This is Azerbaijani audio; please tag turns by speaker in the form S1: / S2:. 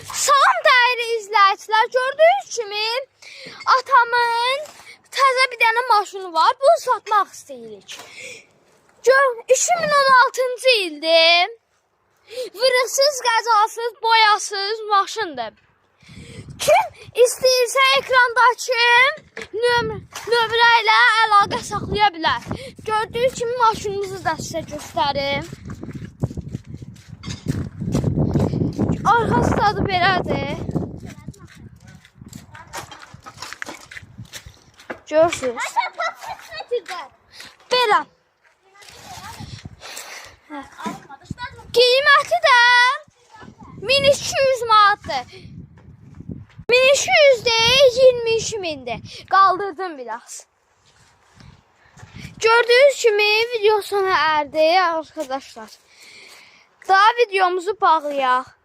S1: Salam dəyərli izləyicilər, gördüyünüz kimi atamın təzə bir dənə maşını var. Bunu satmaq istəyirik. 2016-cı ildir. Vırıqsız, qəzasız, boyasız maşındır. Kim istəyirsə ekrandakı nömrə ilə əlaqə saxlaya bilər. Gördüyünüz kimi maşınımızı da sizə göstərim. Arxası da belədir. Görürsünüz. Belə. Qiyməti də 1200 manatdır. 1200 deyil, 22 mindir. Qaldırdım biraz. Gördüyünüz kimi video sona erdi arkadaşlar. Daha videomuzu bağlayaq.